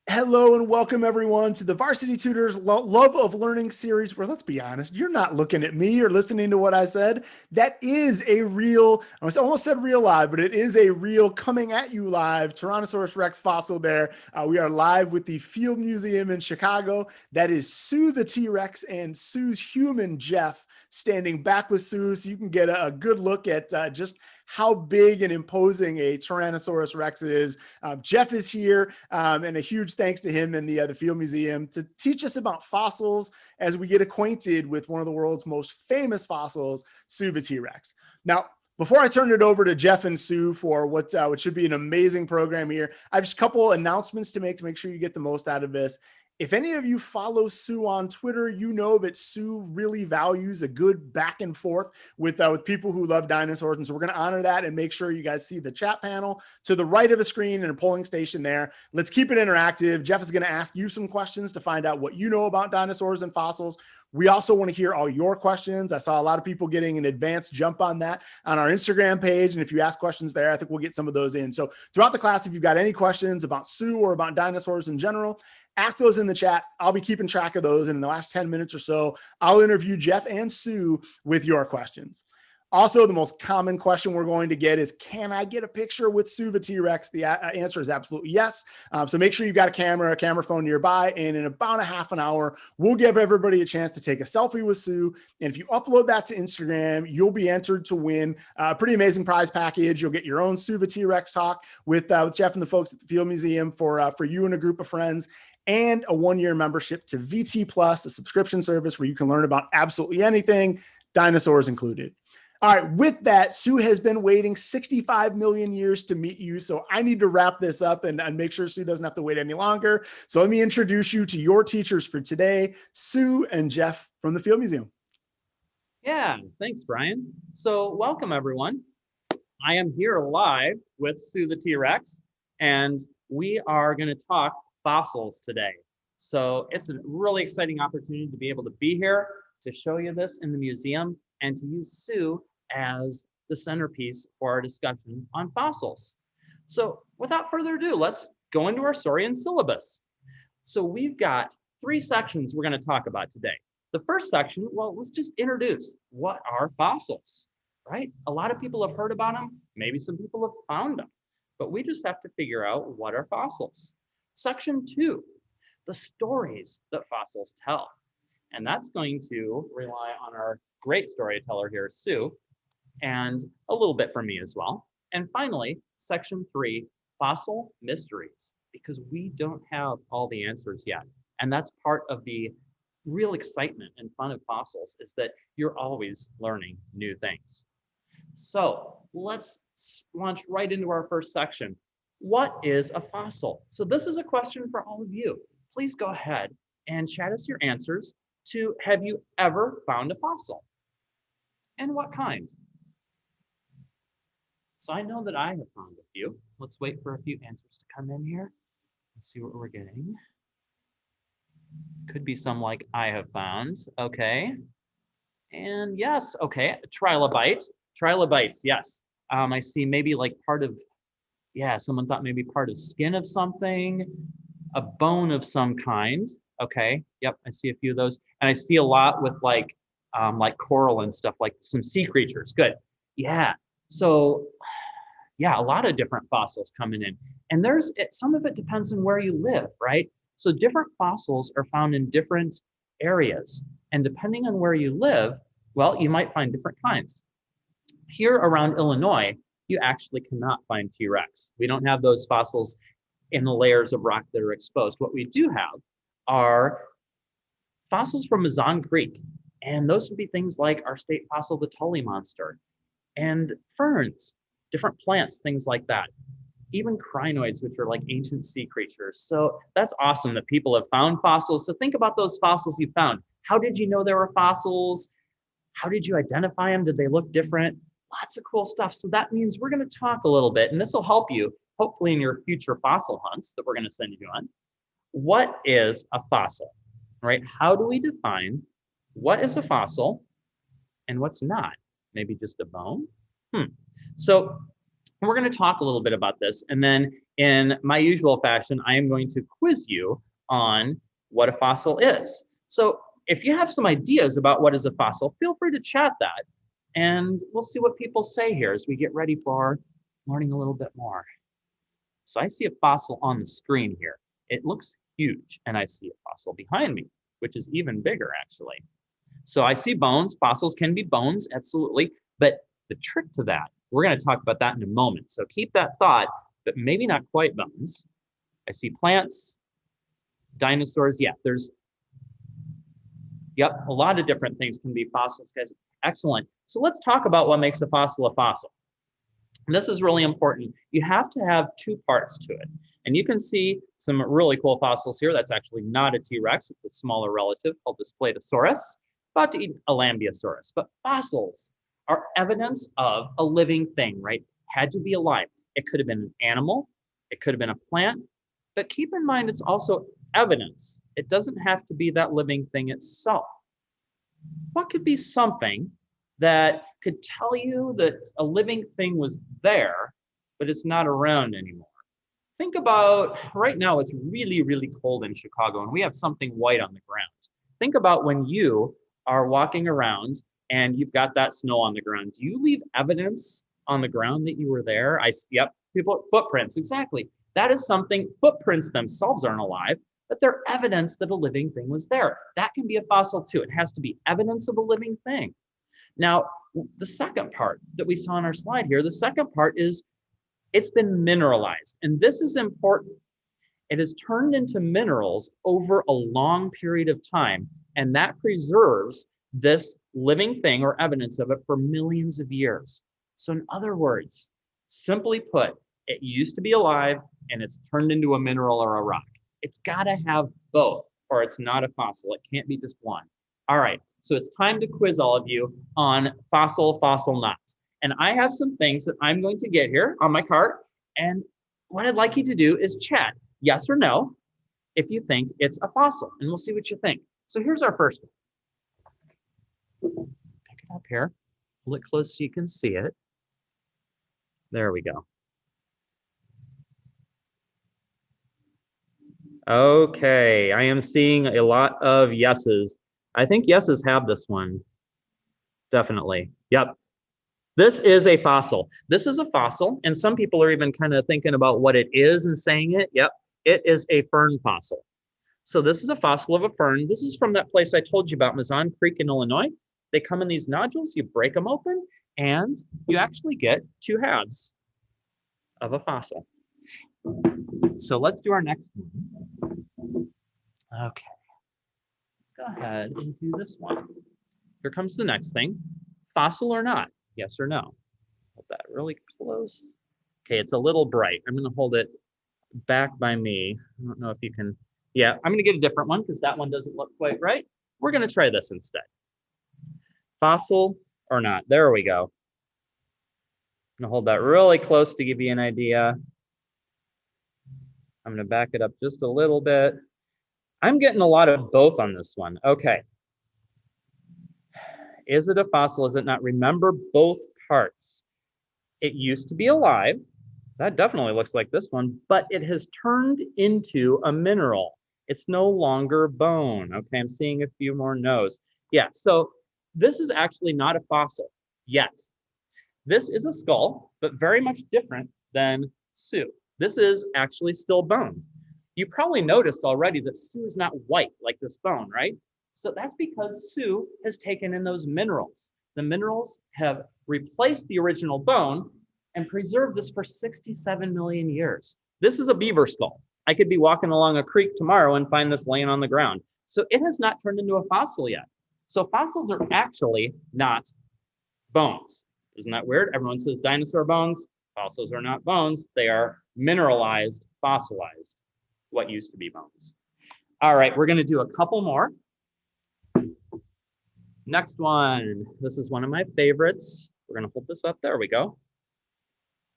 Hello and welcome everyone to the Varsity Tutors Love of Learning series where, let's be honest, you're not looking at me or listening to what I said. That is a real, I almost said real live, but it is a real coming at you live Tyrannosaurus Rex fossil there. We are live with the Field Museum in Chicago. That is Sue the T-Rex and Sue's human Jeff standing back with Sue so you can get a good look at just how big and imposing a Tyrannosaurus Rex is. Jeff is here, and a huge thanks to him and the Field Museum to teach us about fossils as we get acquainted with one of the world's most famous fossils, Sue the T-Rex. Now, before I turn it over to Jeff and Sue for what should be an amazing program here, I have just a couple announcements to make sure you get the most out of this. If any of you follow Sue on Twitter, you know that Sue really values a good back and forth with people who love dinosaurs. And so we're going to honor that and make sure you guys see the chat panel to the right of the screen and a polling station there. Let's keep it interactive. Jeff is going to ask you some questions to find out what you know about dinosaurs and fossils. We also want to hear all your questions. I saw a lot of people getting an advanced jump on that on our Instagram page. And if you ask questions there, I think we'll get some of those in. So throughout the class, if you've got any questions about Sue or about dinosaurs in general, ask those in the chat. I'll be keeping track of those. And in the last 10 minutes or so, I'll interview Jeff and Sue with your questions. Also, the most common question we're going to get is, can I get a picture with Sue the T-Rex? The answer is absolutely yes. So make sure you've got a camera phone nearby. And in about a half an hour, we'll give everybody a chance to take a selfie with Sue. And if you upload that to Instagram, you'll be entered to win a pretty amazing prize package. You'll get your own Sue the T-Rex talk with Jeff and the folks at the Field Museum for you and a group of friends, and a one-year membership to VT Plus, a subscription service where you can learn about absolutely anything, dinosaurs included. All right, with that, Sue has been waiting 65 million years to meet you, so I need to wrap this up and make sure Sue doesn't have to wait any longer. So let me introduce you to your teachers for today, Sue and Jeff from the Field Museum. Yeah, thanks, Brian. So welcome, everyone. I am here live with Sue the T-Rex, and we are going to talk fossils today. So it's a really exciting opportunity to be able to be here, to show you this in the museum, and to use Sue as the centerpiece for our discussion on fossils. So without further ado, let's go into our story and syllabus. So we've got 3 sections we're going to talk about today. The first section, well, let's just introduce what are fossils, right? A lot of people have heard about them. Maybe some people have found them, but we just have to figure out what are fossils. Section 2, the stories that fossils tell. And that's going to rely on our great storyteller here, Sue, and a little bit from me as well. And finally, section 3, fossil mysteries, because we don't have all the answers yet. And that's part of the real excitement and fun of fossils, is that you're always learning new things. So let's launch right into our first section. What is a fossil? So this is a question for all of you. Please go ahead and chat us your answers to, have you ever found a fossil? And what kind? So I know that I have found a few. Let's wait for a few answers to come in here. Let's see what we're getting. Could be some like I have found. Okay. And yes, okay, trilobite. Trilobites, yes. I see maybe like part of, yeah, someone thought maybe part of skin of something, a bone of some kind. Okay, yep, I see a few of those. And I see a lot with like coral and stuff, like some sea creatures. Good, yeah. So yeah, a lot of different fossils coming in. And some of it depends on where you live, right? So different fossils are found in different areas. And depending on where you live, well, you might find different kinds. Here around Illinois, you actually cannot find T-Rex. We don't have those fossils in the layers of rock that are exposed. What we do have are fossils from Mazon Creek. And those would be things like our state fossil, the Tully monster, and ferns, different plants, things like that. Even crinoids, which are like ancient sea creatures. So that's awesome that people have found fossils. So think about those fossils you found. How did you know there were fossils? How did you identify them? Did they look different? Lots of cool stuff. So that means we're going to talk a little bit, and this will help you, hopefully, in your future fossil hunts that we're going to send you on. What is a fossil, right? How do we define what is a fossil and what's not? Maybe just a bone? So we're going to talk a little bit about this. And then in my usual fashion, I am going to quiz you on what a fossil is. So if you have some ideas about what is a fossil, feel free to chat that, and we'll see what people say here as we get ready for learning a little bit more. So I see a fossil on the screen here. It looks huge, and I see a fossil behind me, which is even bigger actually. So I see bones. Fossils can be bones, absolutely. But the trick to that, we're going to talk about that in a moment. So keep that thought, but maybe not quite bones. I see plants, dinosaurs. Yeah, a lot of different things can be fossils, guys. Excellent. So let's talk about what makes a fossil a fossil. And this is really important. You have to have two parts to it. And you can see some really cool fossils here. That's actually not a T-Rex. It's a smaller relative called Displetosaurus, about to eat a Lambeosaurus. But fossils are evidence of a living thing, right? Had to be alive. It could have been an animal. It could have been a plant. But keep in mind, it's also evidence. It doesn't have to be that living thing itself. What could be something that could tell you that a living thing was there, but it's not around anymore? Think about, right now it's really, really cold in Chicago, and we have something white on the ground. Think about when you are walking around and you've got that snow on the ground. Do you leave evidence on the ground that you were there? Yep, footprints, exactly. That is something, footprints themselves aren't alive, but they're evidence that a living thing was there. That can be a fossil too. It has to be evidence of a living thing. Now, the second part that we saw on our slide here, the second part is it's been mineralized. And this is important. It has turned into minerals over a long period of time, and that preserves this living thing or evidence of it for millions of years. So in other words, simply put, it used to be alive and it's turned into a mineral or a rock. It's got to have both, or it's not a fossil. It can't be just one. All right, so it's time to quiz all of you on fossil, fossil not. And I have some things that I'm going to get here on my cart. And what I'd like you to do is chat yes or no if you think it's a fossil. And we'll see what you think. So here's our first one. Pick it up here. Pull it close so you can see it. There we go. Okay, I am seeing a lot of yeses. I think yeses have this one. Definitely. Yep. This is a fossil. This is a fossil, and some people are even kind of thinking about what it is and saying it. Yep, it is a fern fossil. So this is a fossil of a fern. This is from that place I told you about, Mazon Creek in Illinois. They come in these nodules, you break them open, and you actually get two halves of a fossil. So let's do our next one. Okay, let's go ahead and do this one. Here comes the next thing. Fossil or not? Yes or no? Hold that really close. Okay, it's a little bright. I'm going to hold it back by me. I don't know if you can. Yeah, I'm going to get a different one because that one doesn't look quite right. We're going to try this instead. Fossil or not? There we go. I'm going to hold that really close to give you an idea. I'm going to back it up just a little bit. I'm getting a lot of both on this one. Okay. Is it a fossil? Is it not? Remember both parts. It used to be alive. That definitely looks like this one, but it has turned into a mineral. It's no longer bone. Okay, I'm seeing a few more no's. Yeah, so this is actually not a fossil yet. This is a skull, but very much different than Sue. This is actually still bone. You probably noticed already that Sue is not white like this bone, right? So that's because Sue has taken in those minerals. The minerals have replaced the original bone and preserved this for 67 million years. This is a beaver skull. I could be walking along a creek tomorrow and find this laying on the ground. So it has not turned into a fossil yet. So fossils are actually not bones. Isn't that weird? Everyone says dinosaur bones. Fossils are not bones. They are mineralized, fossilized, what used to be bones. All right, we're going to do a couple more. Next one. This is one of my favorites. We're going to hold this up. There we go.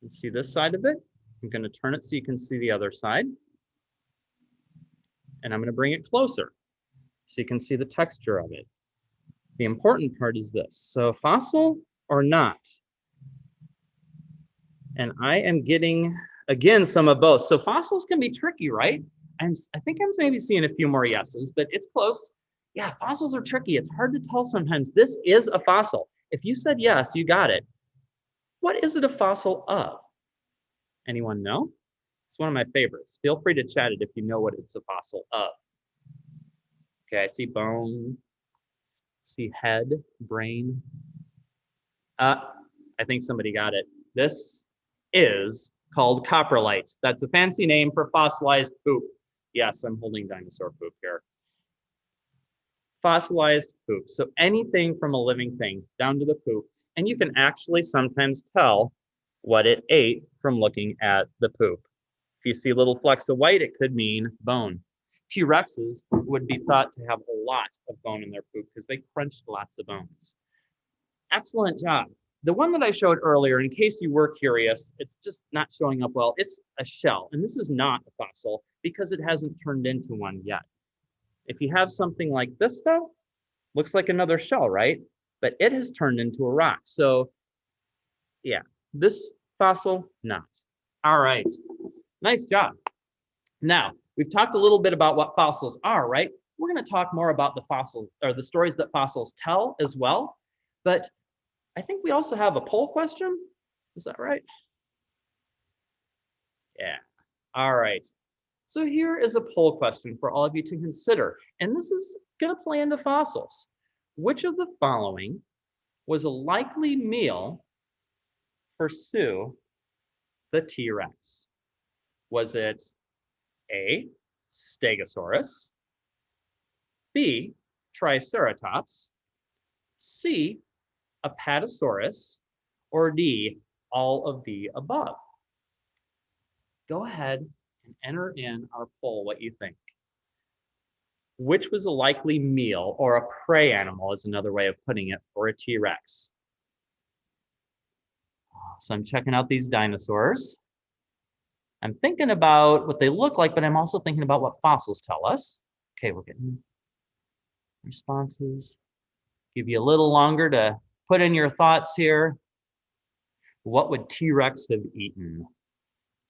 You see this side of it? I'm going to turn it so you can see the other side. And I'm going to bring it closer so you can see the texture of it. The important part is this. So fossil or not? And I am getting Again, some of both. So fossils can be tricky, right? I think I'm maybe seeing a few more yeses, but it's close. Yeah, fossils are tricky. It's hard to tell sometimes. This is a fossil. If you said yes, you got it. What is it a fossil of? Anyone know? It's one of my favorites. Feel free to chat it if you know what it's a fossil of. Okay, I see bone, see head, brain. I think somebody got it. This is called coprolite. That's a fancy name for fossilized poop. Yes, I'm holding dinosaur poop here. Fossilized poop. So anything from a living thing down to the poop. And you can actually sometimes tell what it ate from looking at the poop. If you see little flecks of white, it could mean bone. T-Rexes would be thought to have a lot of bone in their poop because they crunched lots of bones. Excellent job. The one that I showed earlier, in case you were curious, it's just not showing up well. It's a shell, and this is not a fossil because it hasn't turned into one yet. If you have something like this, though, looks like another shell, right? But it has turned into a rock. So yeah, this fossil, not. All right, nice job. Now, we've talked a little bit about what fossils are, right? We're going to talk more about the fossils or the stories that fossils tell as well. But I think we also have a poll question. Is that right? Yeah. All right. So here is a poll question for all of you to consider. And this is going to play into fossils. Which of the following was a likely meal for Sue, the T-Rex? Was it A, Stegosaurus, B, Triceratops, C, Apatosaurus, or D, all of the above? Go ahead and enter in our poll what you think. Which was a likely meal or a prey animal is another way of putting it for a T-Rex. So I'm checking out these dinosaurs. I'm thinking about what they look like, but I'm also thinking about what fossils tell us. Okay, we're getting responses. Give you a little longer to put in your thoughts here. What would T-Rex have eaten?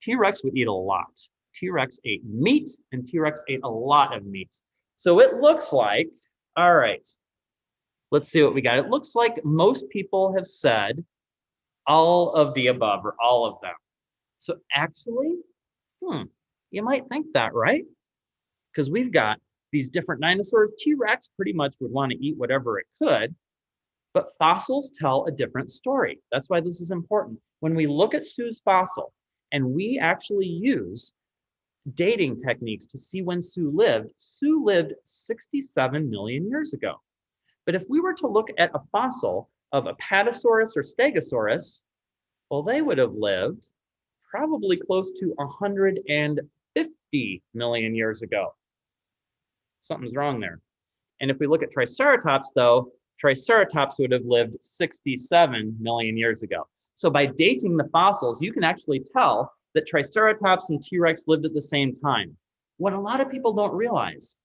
T-Rex would eat a lot. T-Rex ate meat, and T-Rex ate a lot of meat. So it looks like, all right, let's see what we got. It looks like most people have said all of the above or all of them. So actually, you might think that, right? Because we've got these different dinosaurs. T-Rex pretty much would want to eat whatever it could, but fossils tell a different story. That's why this is important. When we look at Sue's fossil, and we actually use dating techniques to see when Sue lived 67 million years ago. But if we were to look at a fossil of Apatosaurus or Stegosaurus, well, they would have lived probably close to 150 million years ago. Something's wrong there. And if we look at Triceratops, though, Triceratops would have lived 67 million years ago. So by dating the fossils, you can actually tell that Triceratops and T-Rex lived at the same time. What a lot of people don't realize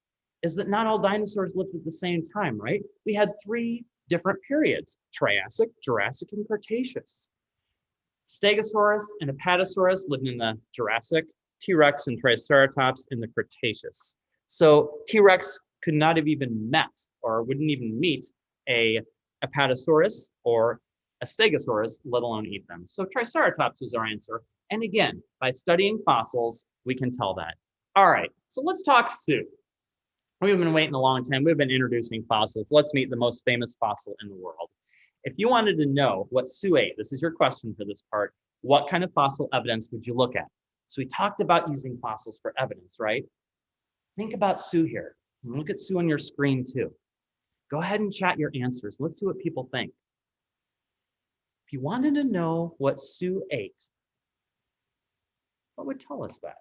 is that not all dinosaurs lived at the same time, right? We had 3 different periods: Triassic, Jurassic, and Cretaceous. Stegosaurus and Apatosaurus lived in the Jurassic, T-Rex and Triceratops in the Cretaceous. So T-Rex could not have even met or wouldn't even meet a Apatosaurus or a Stegosaurus, let alone eat them. So Triceratops was our answer. And again, by studying fossils, we can tell that. All right, so let's talk Sue. We've been waiting a long time. We've been introducing fossils. Let's meet the most famous fossil in the world. If you wanted to know what Sue ate, this is your question for this part, what kind of fossil evidence would you look at? So we talked about using fossils for evidence, right? Think about Sue here. Look at Sue on your screen too. Go ahead and chat your answers. Let's see what people think. If you wanted to know what Sue ate, what would tell us that?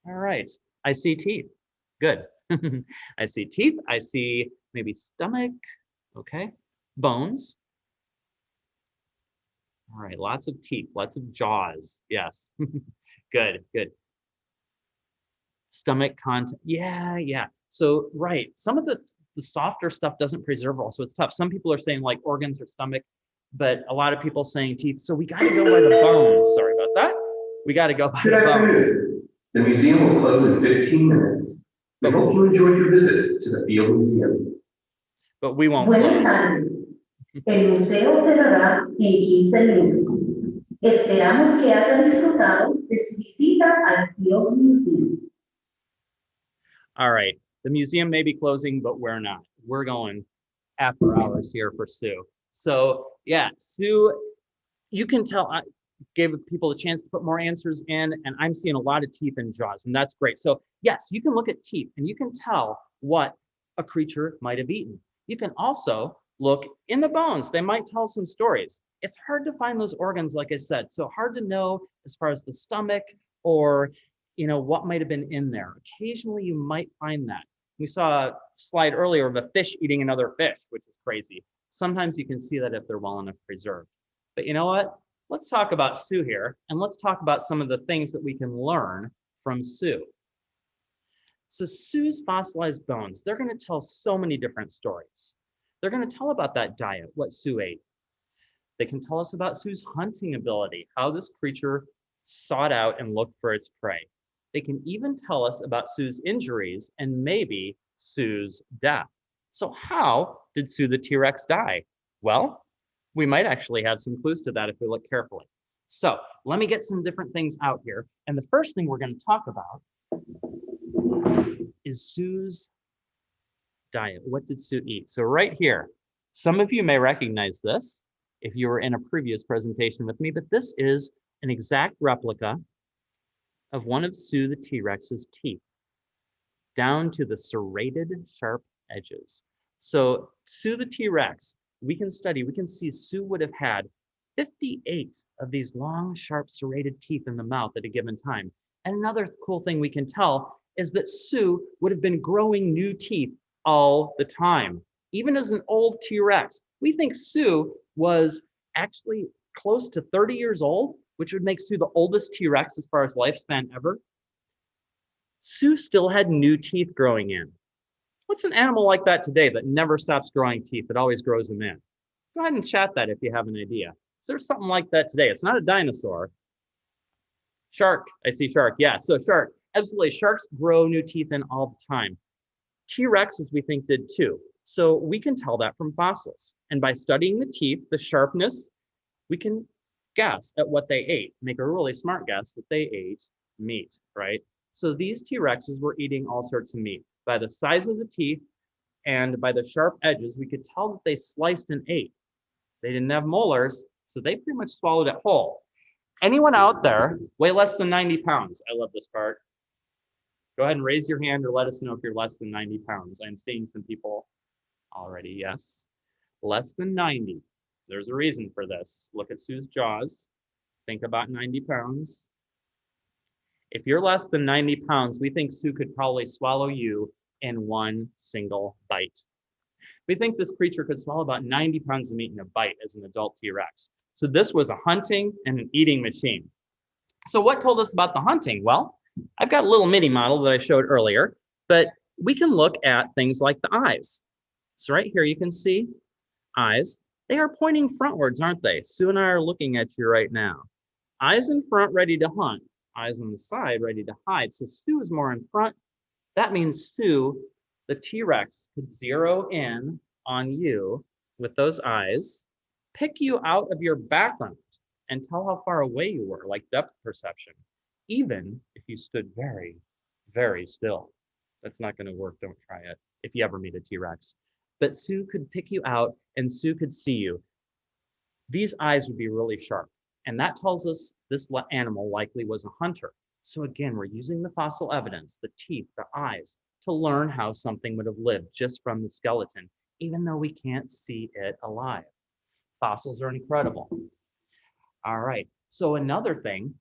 All right, I see teeth. Good. I see teeth. I see maybe stomach. Okay. Bones. All right, lots of teeth, lots of jaws. Yes. Good, good. Stomach content. Yeah. So, right, some of the softer stuff doesn't preserve well, so it's tough. Some people are saying like organs or stomach. but a lot of people saying teeth. So we got to go by the bones. Sorry about that. We got to go by Good the bones. afternoon. The museum will close in 15 minutes. We hope you enjoyed your visit to the Field Museum. But we won't Buenas close. tardes. El museo cerrará en 15 minutos. Esperamos que hayan disfrutado de su visita al Field Museum. All right. The museum may be closing, but we're not. We're going after hours here for Sue. So yeah, Sue, you can tell I gave people a chance to put more answers in, and I'm seeing a lot of teeth and jaws, and that's great. So yes, you can look at teeth and you can tell what a creature might have eaten. You can also look in the bones. They might tell some stories. It's hard to find those organs, like I said, so hard to know as far as the stomach or what might have been in there. Occasionally you might find that. We saw a slide earlier of a fish eating another fish, which is crazy. Sometimes you can see that if they're well enough preserved. But you know what? Let's talk about Sue here, and let's talk about some of the things that we can learn from Sue. So Sue's fossilized bones, they're going to tell so many different stories. They're going to tell about that diet, what Sue ate. They can tell us about Sue's hunting ability, how this creature sought out and looked for its prey. They can even tell us about Sue's injuries and maybe Sue's death. So how did Sue the T-Rex die? Well, we might actually have some clues to that if we look carefully. So let me get some different things out here. And the first thing we're going to talk about is Sue's diet. What did Sue eat? So right here, some of you may recognize this if you were in a previous presentation with me, but this is an exact replica of one of Sue the T-Rex's teeth, down to the serrated, sharp edges. So Sue the T-Rex, we can see Sue would have had 58 of these long, sharp, serrated teeth in the mouth at a given time. And another cool thing we can tell is that Sue would have been growing new teeth all the time. Even as an old T-Rex, we think Sue was actually close to 30 years old, which would make Sue the oldest T-Rex as far as lifespan ever. Sue still had new teeth growing in. What's an animal like that today that never stops growing teeth, that always grows them in? Go ahead and chat that if you have an idea. Is there something like that today? It's not a dinosaur. Shark, I see shark. Yeah, so shark, absolutely. Sharks grow new teeth in all the time. T-Rexes, we think, did too. So we can tell that from fossils. And by studying the teeth, the sharpness, we can guess at what they ate, make a really smart guess that they ate meat, right? So these T-Rexes were eating all sorts of meat. By the size of the teeth and by the sharp edges, we could tell that they sliced and ate. They didn't have molars, so they pretty much swallowed it whole. Anyone out there weigh less than 90 pounds? I love this part. Go ahead and raise your hand or let us know if you're less than 90 pounds. I'm seeing some people already, yes. Less than 90. There's a reason for this. Look at Sue's jaws. Think about 90 pounds. If you're less than 90 pounds, we think Sue could probably swallow you in one single bite. We think this creature could swallow about 90 pounds of meat in a bite as an adult T-Rex. So this was a hunting and an eating machine. So what told us about the hunting? Well, I've got a little mini model that I showed earlier, but we can look at things like the eyes. So right here, you can see eyes. They are pointing frontwards, aren't they? Sue and I are looking at you right now. Eyes in front, ready to hunt. Eyes on the side, ready to hide. So Sue is more in front. That means Sue, the T-Rex, could zero in on you with those eyes, pick you out of your background, and tell how far away you were, like depth perception, even if you stood very, very still. That's not going to work. Don't try it if you ever meet a T-Rex. But Sue could pick you out, and Sue could see you. These eyes would be really sharp. And that tells us this animal likely was a hunter. So again, we're using the fossil evidence, the teeth, the eyes, to learn how something would have lived just from the skeleton, even though we can't see it alive. Fossils are incredible. All right, so another thing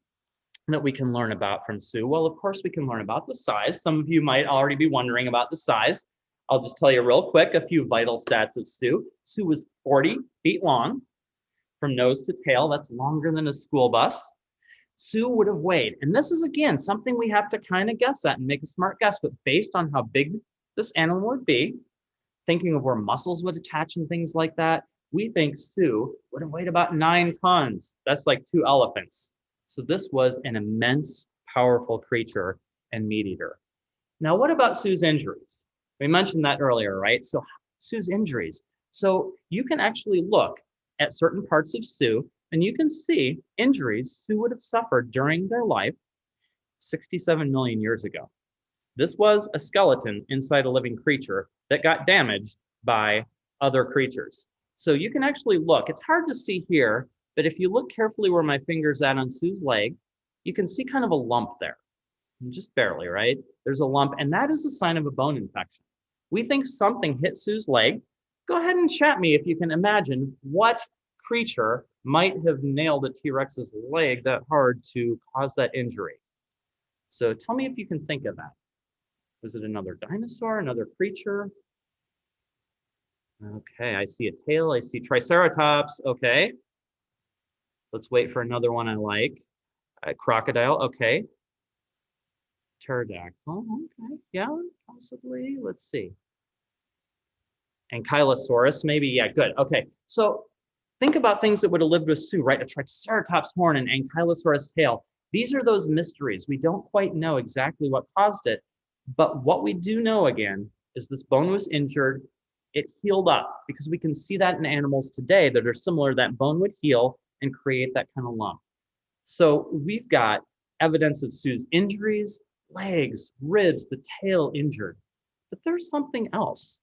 that we can learn about from Sue, well, of course, we can learn about the size. Some of you might already be wondering about the size. I'll just tell you real quick a few vital stats of Sue. Sue was 40 feet long. From nose to tail, that's longer than a school bus. Sue would have weighed, and this is again something we have to kind of guess at and make a smart guess, but based on how big this animal would be, thinking of where muscles would attach and things like that, We think Sue would have weighed about 9 tons. That's like 2 elephants. So this was an immense, powerful creature and meat eater. Now, what about Sue's injuries? We mentioned that earlier, right? So Sue's injuries. So you can actually look at certain parts of Sue and you can see injuries Sue would have suffered during their life 67 million years ago. This was a skeleton inside a living creature that got damaged by other creatures. So you can actually look. It's hard to see here, but if you look carefully where my finger's at on Sue's leg, you can see kind of a lump there. Just barely, right? There's a lump, and that is a sign of a bone infection. We think something hit Sue's leg. Go ahead and chat me if you can imagine what creature might have nailed a T-Rex's leg that hard to cause that injury. So tell me if you can think of that. Was it another dinosaur, another creature? Okay, I see a tail, I see Triceratops, okay. Let's wait for another one I like. Crocodile, okay. Pterodactyl, okay, yeah, possibly, let's see. Ankylosaurus, maybe, yeah, good, okay. So think about things that would have lived with Sue, right? A Triceratops horn and Ankylosaurus tail. These are those mysteries. We don't quite know exactly what caused it, but what we do know, again, is this bone was injured, it healed up, because we can see that in animals today that are similar, that bone would heal and create that kind of lump. So we've got evidence of Sue's injuries, legs, ribs, the tail injured, but there's something else.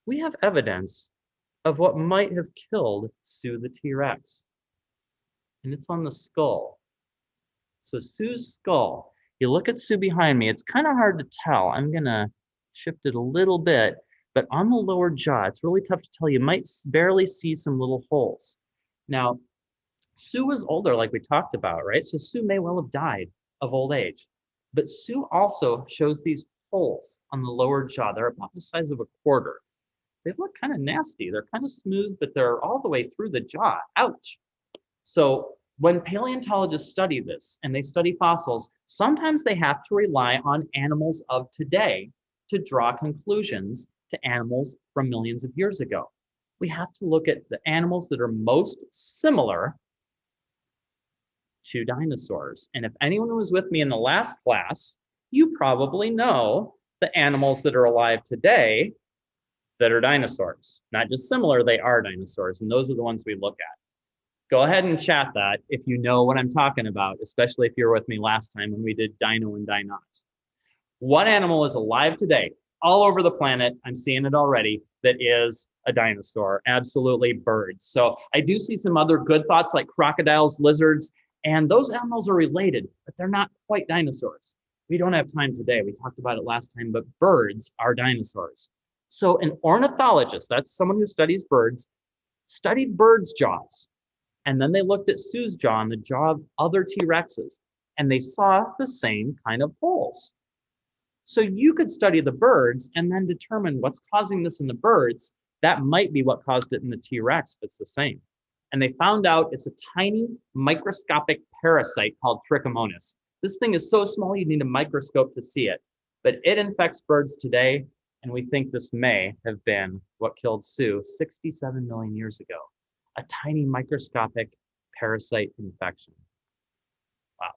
We have evidence of what might have killed Sue the T-Rex, and it's on the skull. So Sue's skull, you look at Sue behind me, it's kind of hard to tell. I'm gonna shift it a little bit, but on the lower jaw, it's really tough to tell. You might barely see some little holes. Now, Sue was older, like we talked about, right? So Sue may well have died of old age, but Sue also shows these holes on the lower jaw. They're about the size of a quarter. They look kind of nasty. They're kind of smooth, but they're all the way through the jaw. Ouch. So when paleontologists study this and they study fossils, sometimes they have to rely on animals of today to draw conclusions to animals from millions of years ago. We have to look at the animals that are most similar to dinosaurs. And if anyone was with me in the last class, you probably know the animals that are alive today that are dinosaurs. Not just similar, they are dinosaurs. And those are the ones we look at. Go ahead and chat that if you know what I'm talking about, especially if you were with me last time when we did dino and dinot. What animal is alive today, all over the planet, I'm seeing it already, that is a dinosaur? Absolutely, birds. So I do see some other good thoughts like crocodiles, lizards, and those animals are related, but they're not quite dinosaurs. We don't have time today. We talked about it last time, but birds are dinosaurs. So an ornithologist, that's someone who studies birds, studied birds' jaws. And then they looked at Sue's jaw and the jaw of other T-Rexes, and they saw the same kind of holes. So you could study the birds and then determine what's causing this in the birds. That might be what caused it in the T-Rex, but it's the same. And they found out it's a tiny microscopic parasite called Trichomonas. This thing is so small you need a microscope to see it, but it infects birds today, and we think this may have been what killed Sue 67 million years ago. A tiny microscopic parasite infection. Wow.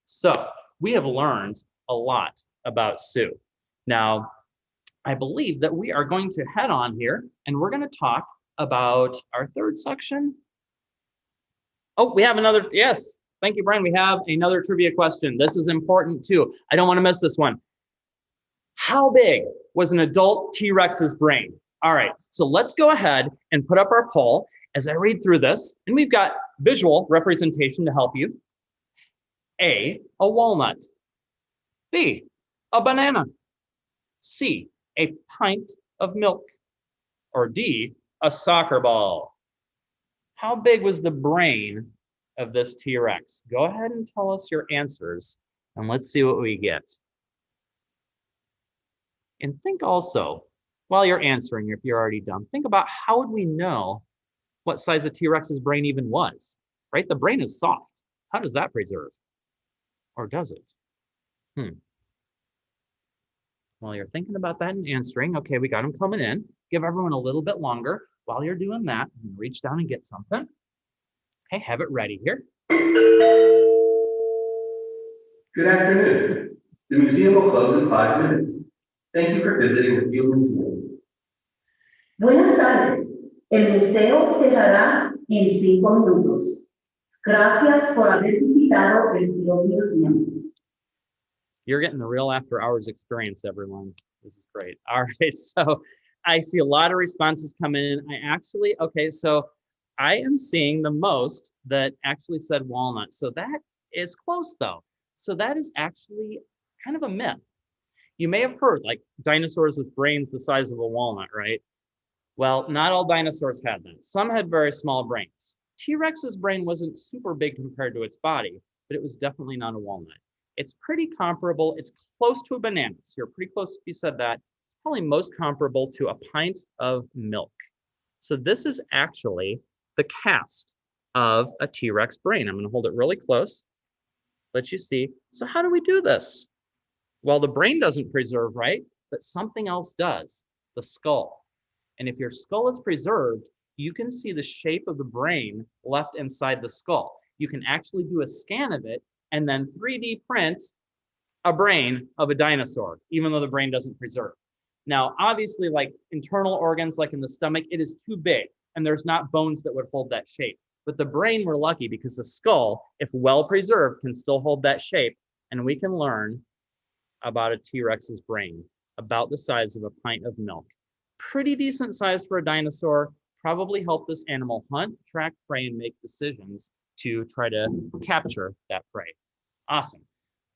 So we have learned a lot about Sue. Now, I believe that we are going to head on here and we're going to talk about our third section. Oh, we have another, yes, thank you, Brian. We have another trivia question. This is important too. I don't want to miss this one. How big was an adult T-Rex's brain? All right, so let's go ahead and put up our poll as I read through this, and we've got visual representation to help you. A walnut. B, a banana. C, a pint of milk. Or D, a soccer ball. How big was the brain of this T-Rex? Go ahead and tell us your answers, and let's see what we get. And think also, while you're answering, if you're already done, think about how would we know what size a T-Rex's brain even was, right? The brain is soft. How does that preserve? Or does it? While you're thinking about that and answering, okay, we got them coming in. Give everyone a little bit longer. While you're doing that, I'm gonna reach down and get something. Okay, have it ready here. Good afternoon. The museum will close in 5 minutes. Thank you for visiting the Field Museum. Buenas tardes. El museo cerrará en 5 minutos. Gracias por haber visitado el Field Museum. You're getting the real after hours experience, everyone. This is great. All right, so I see a lot of responses come in. Okay, so I am seeing the most that actually said walnut. So that is close though. So that is actually kind of a myth. You may have heard like dinosaurs with brains the size of a walnut, right? Well, not all dinosaurs had that. Some had very small brains. T-Rex's brain wasn't super big compared to its body, but it was definitely not a walnut. It's pretty comparable. It's close to a banana. So you're pretty close if you said that. Probably most comparable to a pint of milk. So this is actually the cast of a T-Rex brain. I'm going to hold it really close, let you see. So how do we do this? Well, the brain doesn't preserve, right? But something else does, the skull. And if your skull is preserved, you can see the shape of the brain left inside the skull. You can actually do a scan of it and then 3D print a brain of a dinosaur, even though the brain doesn't preserve. Now, obviously, like internal organs, like in the stomach, it is too big, and there's not bones that would hold that shape. But the brain, we're lucky because the skull, if well preserved, can still hold that shape, and we can learn about a T-Rex's brain, about the size of a pint of milk. Pretty decent size for a dinosaur, probably help this animal hunt, track prey, and make decisions to try to capture that prey. Awesome.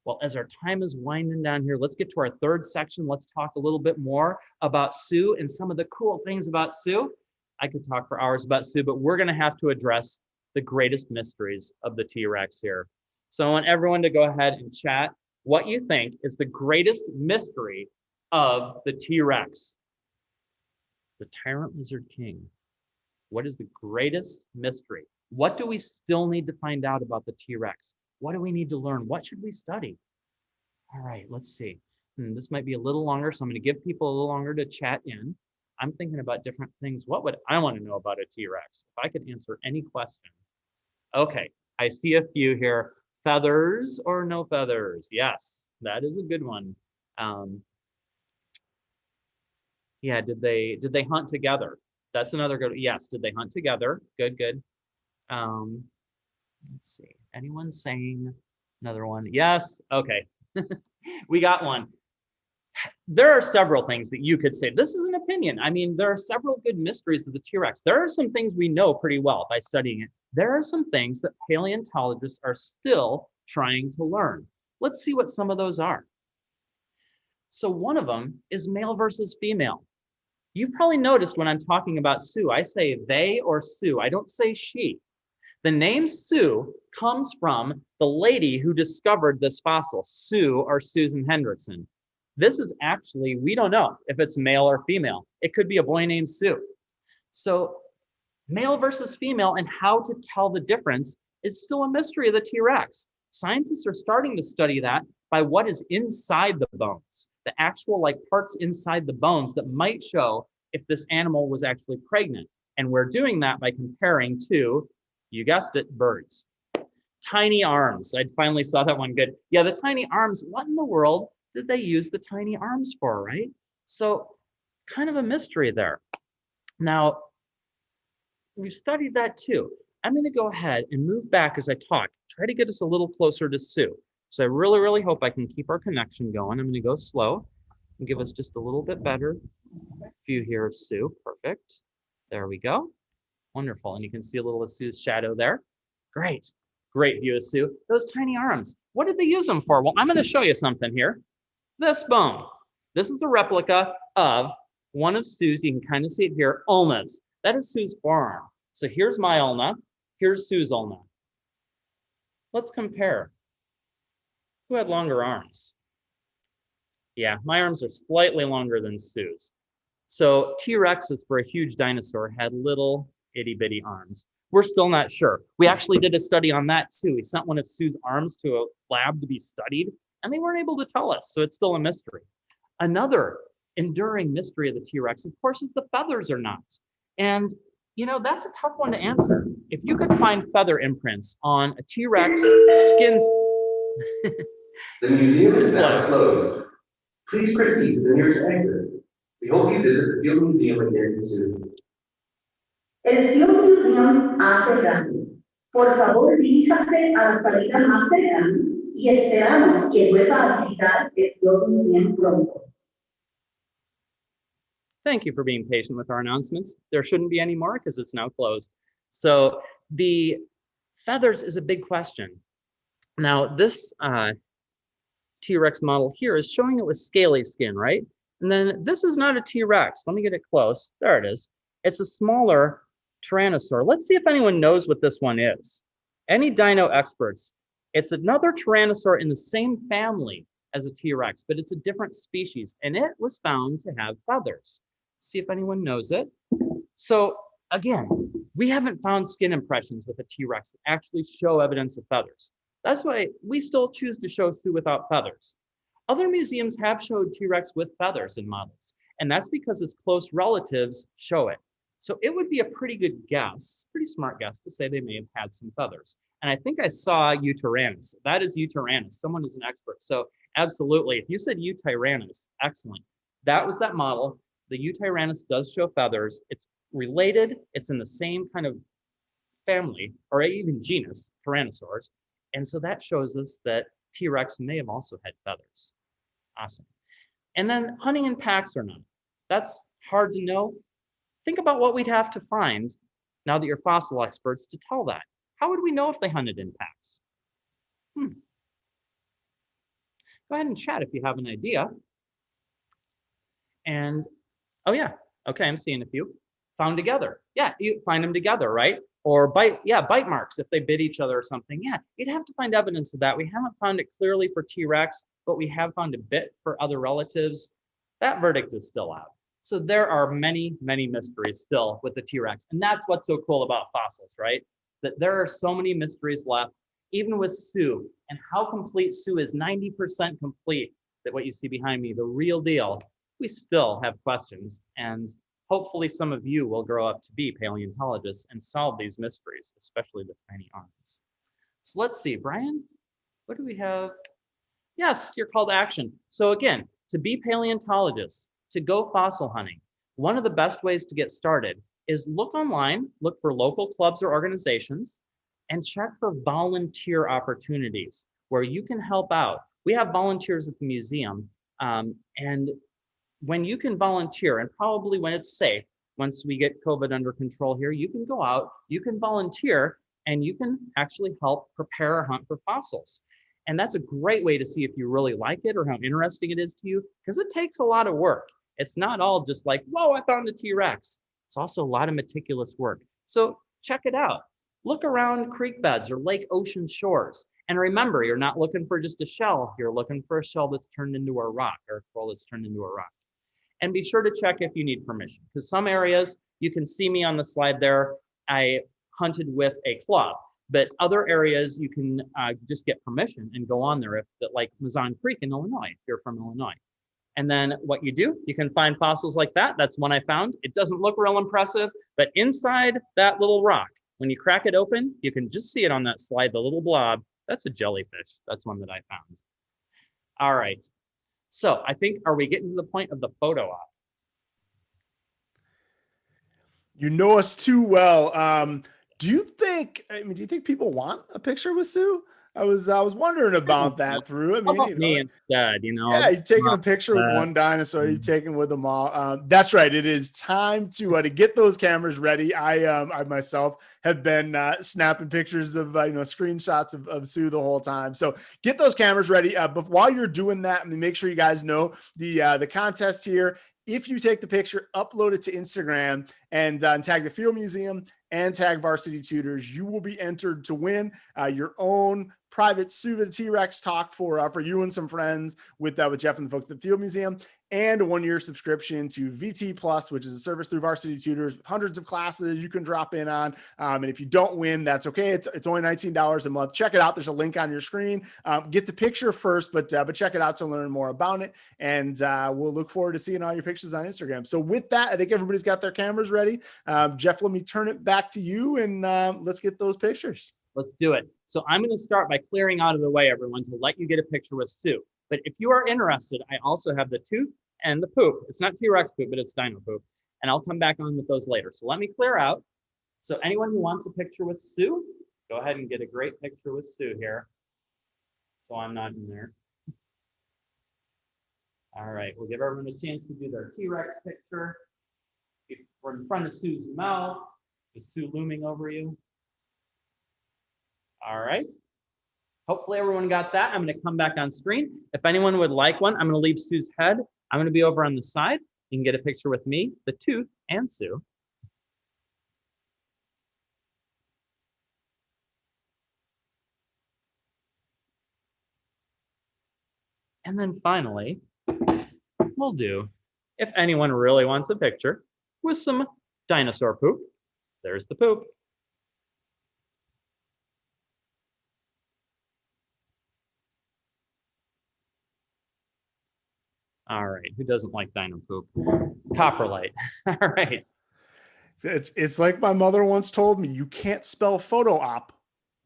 Well, as our time is winding down here, let's get to our third section. Let's talk a little bit more about Sue and some of the cool things about Sue. I could talk for hours about Sue, but we're going to have to address the greatest mysteries of the T-Rex here. So I want everyone to go ahead and chat what you think is the greatest mystery of the T-Rex. The Tyrant Lizard King. What is the greatest mystery? What do we still need to find out about the T-Rex? What do we need to learn? What should we study? All right, let's see. This might be a little longer, so I'm going to give people a little longer to chat in. I'm thinking about different things. What would I want to know about a T-Rex? If I could answer any question. Okay, I see a few here. Feathers or no feathers? Yes, that is a good one. Yeah, did they hunt together? That's another good. Yes, did they hunt together? Good, good. Let's see. Anyone saying another one? Yes. Okay. We got one. There are several things that you could say. This is an opinion. I mean, there are several good mysteries of the T-Rex. There are some things we know pretty well by studying it. There are some things that paleontologists are still trying to learn. Let's see what some of those are. So one of them is male versus female. You probably noticed when I'm talking about Sue, I say they or Sue. I don't say she. The name Sue comes from the lady who discovered this fossil, Sue or Susan Hendrickson. This is actually, we don't know if it's male or female. It could be a boy named Sue. So male versus female and how to tell the difference is still a mystery of the T-Rex. Scientists are starting to study that by what is inside the bones, the actual like parts inside the bones that might show if this animal was actually pregnant. And we're doing that by comparing to, you guessed it, birds. Tiny arms. I finally saw that one good. Yeah, the tiny arms. What in the world did they use the tiny arms for, right? So kind of a mystery there. Now, we've studied that too. I'm going to go ahead and move back as I talk, try to get us a little closer to Sue. So I really, really hope I can keep our connection going. I'm going to go slow and give us just a little bit better view here of Sue. Perfect. There we go. Wonderful. And you can see a little of Sue's shadow there. Great. Great view of Sue. Those tiny arms. What did they use them for? Well, I'm going to show you something here. This bone. This is a replica of one of Sue's, you can kind of see it here, ulnas. That is Sue's forearm. So here's my ulna. Here's Sue's ulna. Let's compare. Who had longer arms? Yeah, my arms are slightly longer than Sue's. So T-Rexes, for a huge dinosaur, had little itty bitty arms. We're still not sure. We actually did a study on that too. We sent one of Sue's arms to a lab to be studied, and they weren't able to tell us, so it's still a mystery. Another enduring mystery of the T-Rex, of course, is the feathers or not. And, you know, that's a tough one to answer. If you could find feather imprints on a T-Rex skins, The museum is now closed. closed. Please proceed to the nearest exit. We hope you visit the Field Museum again soon. El Field Museum ha cerrado. Por favor, diríjase a la salida más cercana y esperamos que vuelva a visitar el Field Museum pronto. Thank you for being patient with our announcements. There shouldn't be any more because it's now closed. So the feathers is a big question. Now this T-Rex model here is showing it with scaly skin, right? And then this is not a T-Rex. Let me get it close. There it is. It's a smaller Tyrannosaur. Let's see if anyone knows what this one is. Any dino experts? It's another Tyrannosaur in the same family as a T-Rex, but it's a different species, and it was found to have feathers. See if anyone knows it. So again, we haven't found skin impressions with a T-Rex that actually show evidence of feathers. That's why we still choose to show Sue without feathers. Other museums have showed T-Rex with feathers in models, and that's because its close relatives show it. So it would be a pretty good guess, pretty smart guess to say they may have had some feathers. And I think I saw Utyrannus. That is Utyrannus. Someone is an expert. So absolutely, if you said Utyrannus, excellent. That was that model. The Utyrannus does show feathers. It's related. It's in the same kind of family, or even genus, Tyrannosaurs. And so that shows us that T-Rex may have also had feathers. Awesome. And then hunting in packs or not. That's hard to know. Think about what we'd have to find, now that you're fossil experts, to tell that. How would we know if they hunted in packs? Go ahead and chat if you have an idea. And, oh yeah, okay, I'm seeing a few. Found together. Yeah, you find them together, right? Or bite marks if they bit each other or something. Yeah, you'd have to find evidence of that. We haven't found it clearly for T-Rex, but we have found a bit for other relatives. That verdict is still out. So there are many, many mysteries still with the T-Rex. And that's what's so cool about fossils, right? That there are so many mysteries left, even with Sue. And how complete Sue is, 90% complete, that what you see behind me, the real deal, we still have questions. And hopefully some of you will grow up to be paleontologists and solve these mysteries, especially the tiny arms. So let's see, Brian, what do we have? Yes, your call to action. So again, to be paleontologists, to go fossil hunting, one of the best ways to get started is look online, look for local clubs or organizations, and check for volunteer opportunities where you can help out. We have volunteers at the museum, and when you can volunteer, and probably when it's safe, once we get COVID under control here, you can go out, you can volunteer, and you can actually help prepare a hunt for fossils. And that's a great way to see if you really like it or how interesting it is to you, because it takes a lot of work. It's not all just like, whoa, I found a T-Rex. It's also a lot of meticulous work. So check it out. Look around creek beds or lake ocean shores. And remember, you're not looking for just a shell. You're looking for a shell that's turned into a rock, or a coral that's turned into a rock. And be sure to check if you need permission, because some areas, you can see me on the slide there, I hunted with a club. But other areas, you can just get permission and go on there, if like Mazon Creek in Illinois, if you're from Illinois. And then what you do, you can find fossils like that. That's one I found. It doesn't look real impressive, but inside that little rock, when you crack it open, you can just see it on that slide, the little blob. That's a jellyfish. That's one that I found. All right. So I think, are we getting to the point of the photo op? You know us too well. Do you think people want a picture with Sue? I was wondering about that through. I How mean, about me instead, you know? yeah, you've taken a picture with one dinosaur, you've taken with them all. That's right. It is time to get those cameras ready. I myself have been snapping pictures of screenshots of Sue the whole time. So get those cameras ready. But while you're doing that, I mean, make sure you guys know the contest here. If you take the picture, upload it to Instagram and tag the Field Museum and tag Varsity Tutors, you will be entered to win your own private Sue the T-Rex talk for you and some friends with Jeff and the folks at the Field Museum. and a 1-year subscription to VT Plus, which is a service through Varsity Tutors with hundreds of classes you can drop in on. And if you don't win, that's okay. It's only $19 a month. Check it out. There's a link on your screen. Get the picture first, but check it out to learn more about it. And we'll look forward to seeing all your pictures on Instagram. So with that, I think everybody's got their cameras ready. Jeff, let me turn it back to you, and let's get those pictures. Let's do it. So I'm going to start by clearing out of the way, everyone, to let you get a picture with Sue. But if you are interested, I also have the tooth and the poop. It's not T-Rex poop, but it's dino poop. And I'll come back on with those later. So let me clear out. So anyone who wants a picture with Sue, go ahead and get a great picture with Sue here. So I'm not in there. All right, we'll give everyone a chance to do their T-Rex picture. We're in front of Sue's mouth. Is Sue looming over you? All right. Hopefully everyone got that. I'm going to come back on screen. If anyone would like one, I'm going to leave Sue's head. I'm going to be over on the side. You can get a picture with me, the tooth, and Sue. And then finally, we'll do, if anyone really wants a picture, with some dinosaur poop. There's the poop. All right, who doesn't like dino poop? Copperlight. All right. It's like my mother once told me, you can't spell photo op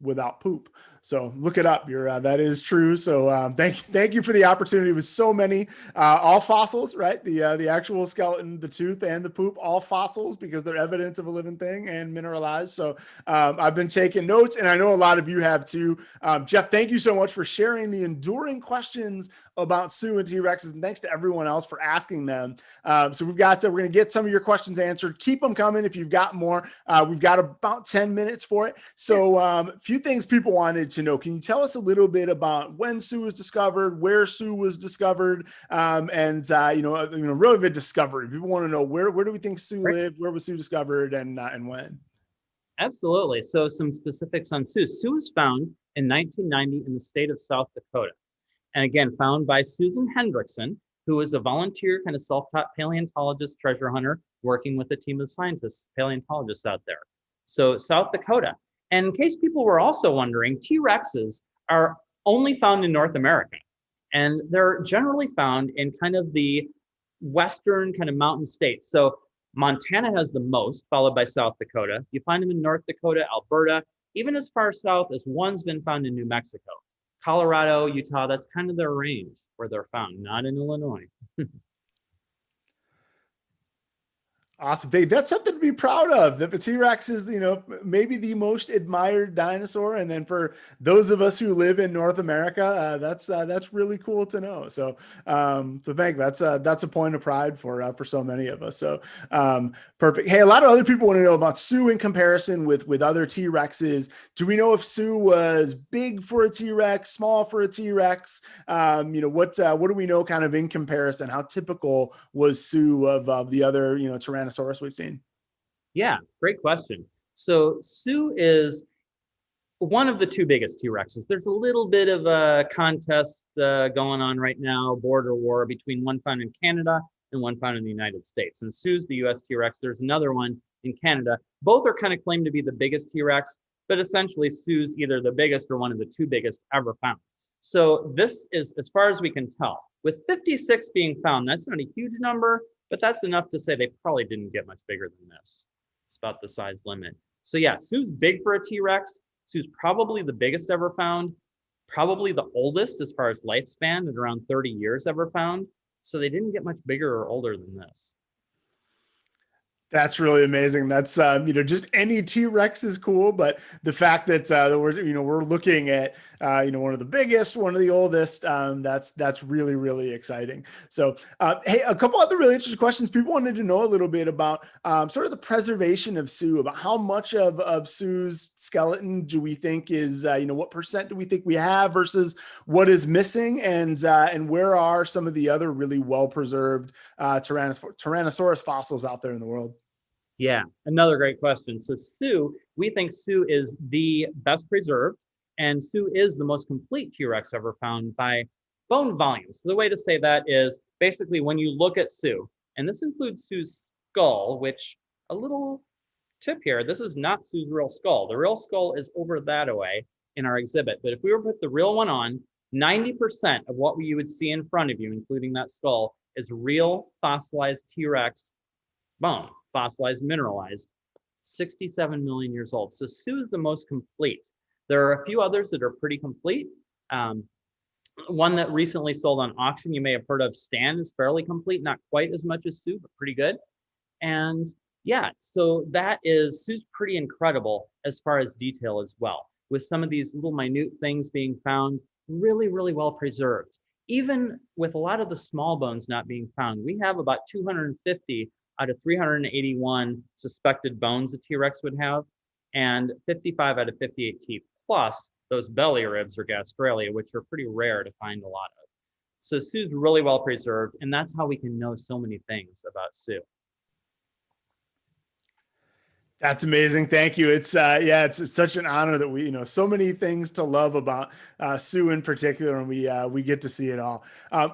without poop. So look it up. That is true. So thank you for the opportunity with so many, all fossils, right? The actual skeleton, the tooth, and the poop, all fossils because they're evidence of a living thing and mineralized. So I've been taking notes, and I know a lot of you have too. Jeff, thank you so much for sharing the enduring questions about Sue and T-Rexes, and thanks to everyone else for asking them. So we're going to get some of your questions answered. Keep them coming if you've got more. We've got about 10 minutes for it. So a few things people wanted to know. Can you tell us a little bit about when Sue was discovered, where Sue was discovered, and really the discovery? People want to know where do we think Sue lived, where was Sue discovered, and when? Absolutely. So some specifics on Sue. Sue was found in 1990 in the state of South Dakota. And again, found by Susan Hendrickson, who was a volunteer kind of self-taught paleontologist, treasure hunter, working with a team of scientists, paleontologists out there. So South Dakota. And in case people were also wondering, T-Rexes are only found in North America. And they're generally found in kind of the western kind of mountain states. So Montana has the most, followed by South Dakota. You find them in North Dakota, Alberta, even as far south as one's been found in New Mexico. Colorado, Utah, that's kind of their range where they're found, not in Illinois. Awesome. That's something to be proud of. The T-Rex is, maybe the most admired dinosaur. And then for those of us who live in North America, that's really cool to know. So, thank you. That's a point of pride for so many of us. So, perfect. Hey, a lot of other people want to know about Sue in comparison with other T-Rexes. Do we know if Sue was big for a T-Rex, small for a T-Rex? What do we know kind of in comparison? How typical was Sue of the other, Tyrannosaurus we've seen? Yeah, great question. So Sue is one of the two biggest T-Rexes. There's a little bit of a contest going on right now, border war between one found in Canada and one found in the United States. And Sue's the US T-Rex. There's another one in Canada. Both are kind of claimed to be the biggest T-Rex, but essentially Sue's either the biggest or one of the two biggest ever found. So this is, as far as we can tell, with 56 being found, that's not a huge number, but that's enough to say they probably didn't get much bigger than this. It's about the size limit. So yeah, Sue's big for a T-Rex. Sue's probably the biggest ever found, probably the oldest as far as lifespan at around 30 years ever found. So they didn't get much bigger or older than this. That's really amazing. That's just any T-Rex is cool, but the fact that we're looking at one of the biggest, one of the oldest, that's really, really exciting. So hey, a couple other really interesting questions. People wanted to know a little bit about sort of the preservation of Sue, about how much of Sue's skeleton do we think is what percent do we think we have versus what is missing, and where are some of the other really well preserved Tyrannosaurus fossils out there in the world? Yeah, another great question. So Sue, we think Sue is the best preserved, and Sue is the most complete T-Rex ever found by bone volume. So the way to say that is basically when you look at Sue, and this includes Sue's skull, which a little tip here, this is not Sue's real skull. The real skull is over that way in our exhibit. But if we were to put the real one on, 90% of what you would see in front of you, including that skull, is real fossilized T-Rex bone, fossilized, mineralized, 67 million years old. So Sue is the most complete. There are a few others that are pretty complete. One that recently sold on auction, you may have heard of, Stan, is fairly complete, not quite as much as Sue, but pretty good. And yeah, so that is, Sue's pretty incredible as far as detail as well, with some of these little minute things being found really, really well preserved. Even with a lot of the small bones not being found, we have about 250 out of 381 suspected bones a T-Rex would have, and 55 out of 58 teeth, plus those belly ribs or gastralia, which are pretty rare to find a lot of. So Sue's really well preserved, and that's how we can know so many things about Sue. That's amazing. Thank you. It's yeah, it's such an honor that we, so many things to love about Sue in particular, and we get to see it all.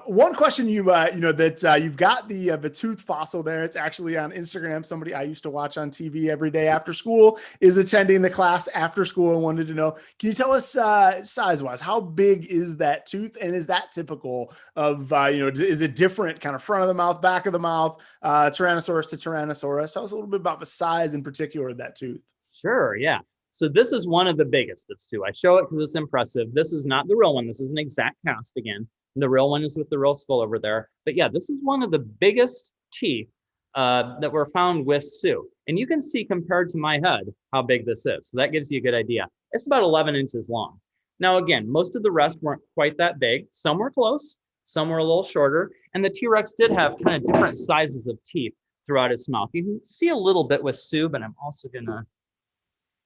One question you've got the tooth fossil there. It's actually on Instagram. Somebody I used to watch on TV every day after school is attending the class after school and wanted to know, can you tell us size-wise, how big is that tooth, and is that typical of is it different kind of front of the mouth, back of the mouth, Tyrannosaurus to Tyrannosaurus? Tell us a little bit about the size in particular of that tooth. Sure, yeah. So this is one of the biggest of Sue. I show it because it's impressive. This is not the real one. This is an exact cast again. The real one is with the real skull over there. But yeah, this is one of the biggest teeth that were found with Sue. And you can see compared to my head how big this is. So that gives you a good idea. It's about 11 inches long. Now, again, most of the rest weren't quite that big. Some were close, some were a little shorter. And the T-Rex did have kind of different sizes of teeth throughout its mouth. You can see a little bit with Sue, but I'm also gonna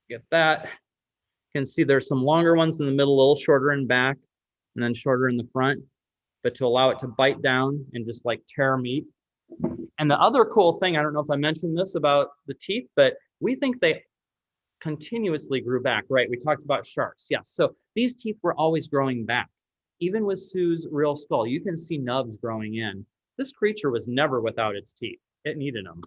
get that. You can see there's some longer ones in the middle, a little shorter in back, and then shorter in the front, but to allow it to bite down and just like tear meat. And the other cool thing, I don't know if I mentioned this about the teeth, but we think they continuously grew back, right? We talked about sharks, yes. So these teeth were always growing back. Even with Sue's real skull, you can see nubs growing in. This creature was never without its teeth. It needed them.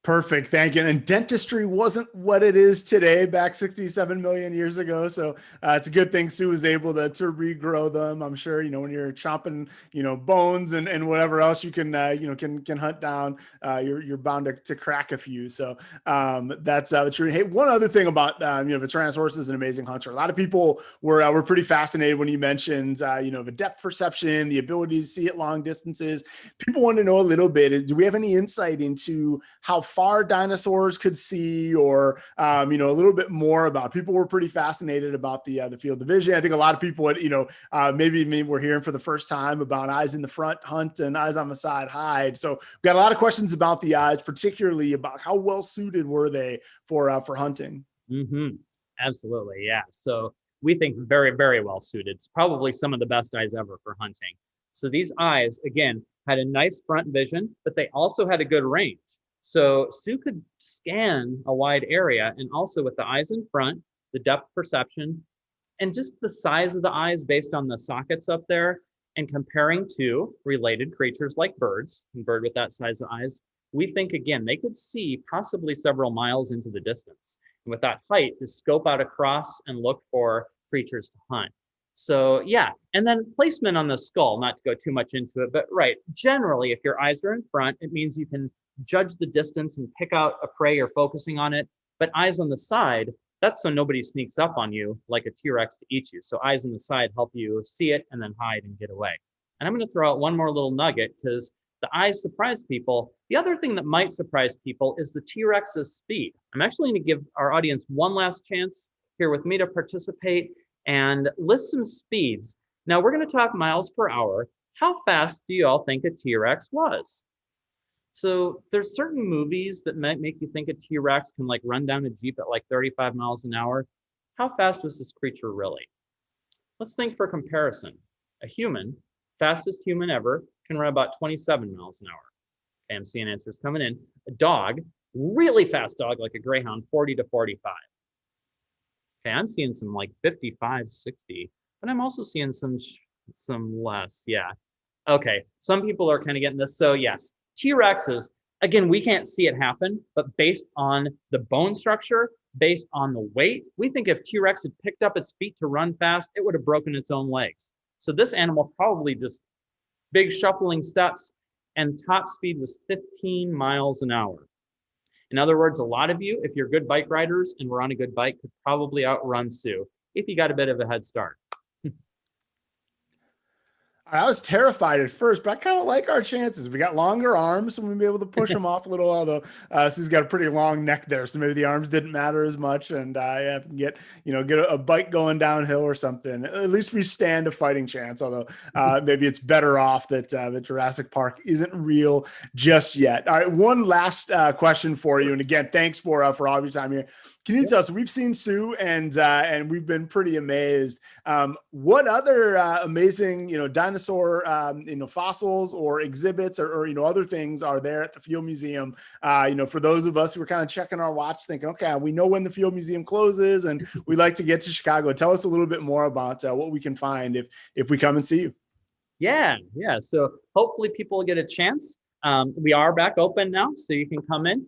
Perfect. Thank you. And dentistry wasn't what it is today back 67 million years ago. So it's a good thing Sue was able to regrow them. I'm sure, when you're chopping, bones and whatever else you can hunt down, you're bound to crack a few. So that's true. Hey, one other thing about, the Tyrannosaurus is an amazing hunter. A lot of people were pretty fascinated when you mentioned, the depth perception, the ability to see at long distances. People want to know a little bit, do we have any insight into how far dinosaurs could see, or a little bit more about? People were pretty fascinated about the field of vision. I think a lot of people would, maybe we're hearing for the first time about eyes in the front hunt and eyes on the side hide. So we've got a lot of questions about the eyes, particularly about how well suited were they for hunting. Absolutely, yeah. So we think very, very well suited. It's probably some of the best eyes ever for hunting. So these eyes, again, had a nice front vision, but they also had a good range. So Sue could scan a wide area, and also with the eyes in front, the depth perception, and just the size of the eyes based on the sockets up there, and comparing to related creatures like birds, and bird with that size of eyes, we think, again, they could see possibly several miles into the distance. And with that height, to scope out across and look for creatures to hunt. So yeah, and then placement on the skull, not to go too much into it, but right, generally, if your eyes are in front, it means you can judge the distance and pick out a prey you're focusing on it. But eyes on the side, that's so nobody sneaks up on you like a T-Rex to eat you. So eyes on the side help you see it and then hide and get away. And I'm going to throw out one more little nugget because the eyes surprise people. The other thing that might surprise people is the T-Rex's speed. I'm actually going to give our audience one last chance here with me to participate and list some speeds. Now we're going to talk miles per hour. How fast do you all think a T-Rex was? So there's certain movies that might make you think a T-Rex can like run down a Jeep at like 35 miles an hour. How fast was this creature really? Let's think for comparison. A human, fastest human ever, can run about 27 miles an hour. Okay, I'm seeing answers coming in. A dog, really fast dog like a greyhound, 40 to 45. Okay, I'm seeing some like 55, 60, but I'm also seeing some less. Yeah. Okay, some people are kind of getting this. So yes, T-Rexes, again, we can't see it happen, but based on the bone structure, based on the weight, we think if T-Rex had picked up its feet to run fast, it would have broken its own legs. So this animal probably just big shuffling steps, and top speed was 15 miles an hour. In other words, a lot of you, if you're good bike riders and were on a good bike, could probably outrun Sue if you got a bit of a head start. I was terrified at first, but I kind of like our chances. We got longer arms, so we'll be able to push them off a little, although Sue's got a pretty long neck there, so maybe the arms didn't matter as much. And I can get a bike going downhill or something. At least we stand a fighting chance, although maybe it's better off that the Jurassic Park isn't real just yet. All right, one last question for you. And again, thanks for all of your time here. Can you tell us, we've seen Sue and we've been pretty amazed. What other amazing, dinosaur, fossils or exhibits or other things are there at the Field Museum? For those of us who are kind of checking our watch thinking, okay, we know when the Field Museum closes and we'd like to get to Chicago. Tell us a little bit more about what we can find if we come and see you. Yeah. So hopefully people will get a chance. We are back open now, so you can come in.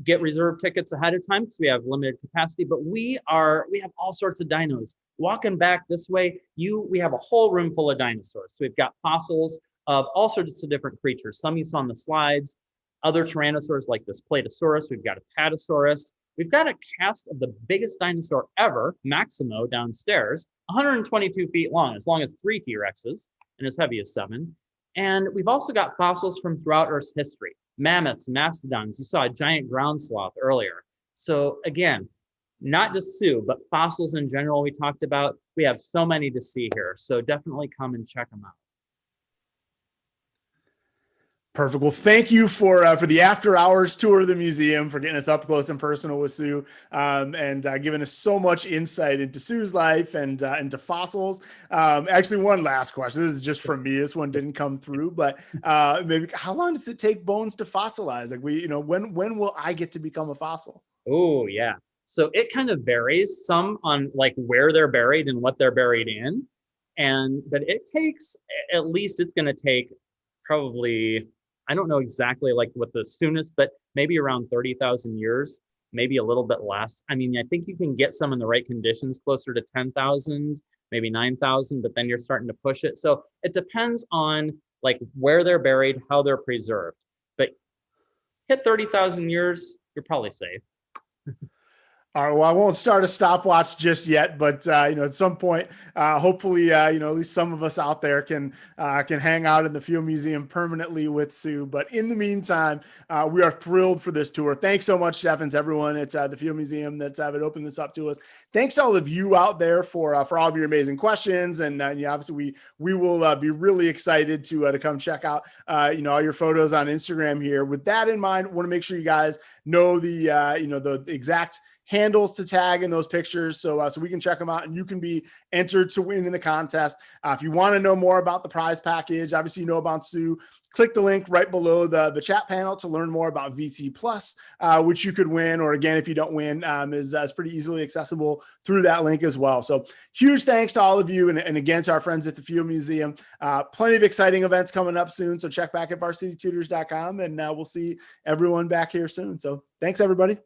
Get reserved tickets ahead of time because we have limited capacity, but we have all sorts of dinos. Walking back this way, we have a whole room full of dinosaurs. So we've got fossils of all sorts of different creatures. Some you saw on the slides, other tyrannosaurs like this Platosaurus. We've got a Patasaurus. We've got a cast of the biggest dinosaur ever, Maximo, downstairs, 122 feet long as 3 T-Rexes and as heavy as 7. And we've also got fossils from throughout Earth's history. Mammoths, mastodons. You saw a giant ground sloth earlier. So again, not just Sue, but fossils in general we talked about. We have so many to see here. So definitely come and check them out. Perfect. Well, thank you for the after hours tour of the museum, for getting us up close and personal with Sue, and giving us so much insight into Sue's life and into fossils. Actually, one last question. This is just from me. This one didn't come through, but maybe how long does it take bones to fossilize? Like when will I get to become a fossil? Oh, yeah. So it kind of varies some on like where they're buried and what they're buried in. But it takes, at least it's going to take probably, I don't know exactly like what the soonest, but maybe around 30,000 years, maybe a little bit less. I mean, I think you can get some in the right conditions closer to 10,000, maybe 9,000, but then you're starting to push it. So it depends on like where they're buried, how they're preserved. But hit 30,000 years, you're probably safe. All right. Well, I won't start a stopwatch just yet, but at some point, hopefully, at least some of us out there can hang out in the Field Museum permanently with Sue. But in the meantime, we are thrilled for this tour. Thanks so much, Jeff, and to everyone at the Field Museum that's opened this up to us. Thanks to all of you out there for all of your amazing questions, and obviously we will be really excited to come check out all your photos on Instagram here. With that in mind, I want to make sure you guys know the exact handles to tag in those pictures so we can check them out and you can be entered to win in the contest. If you want to know more about the prize package, obviously you know about Sue, click the link right below the chat panel to learn more about VT Plus, which you could win, or again, if you don't win, is pretty easily accessible through that link as well. So huge thanks to all of you and again to our friends at the Field Museum. Plenty of exciting events coming up soon, so check back at varsitytutors.com and we'll see everyone back here soon. So thanks everybody.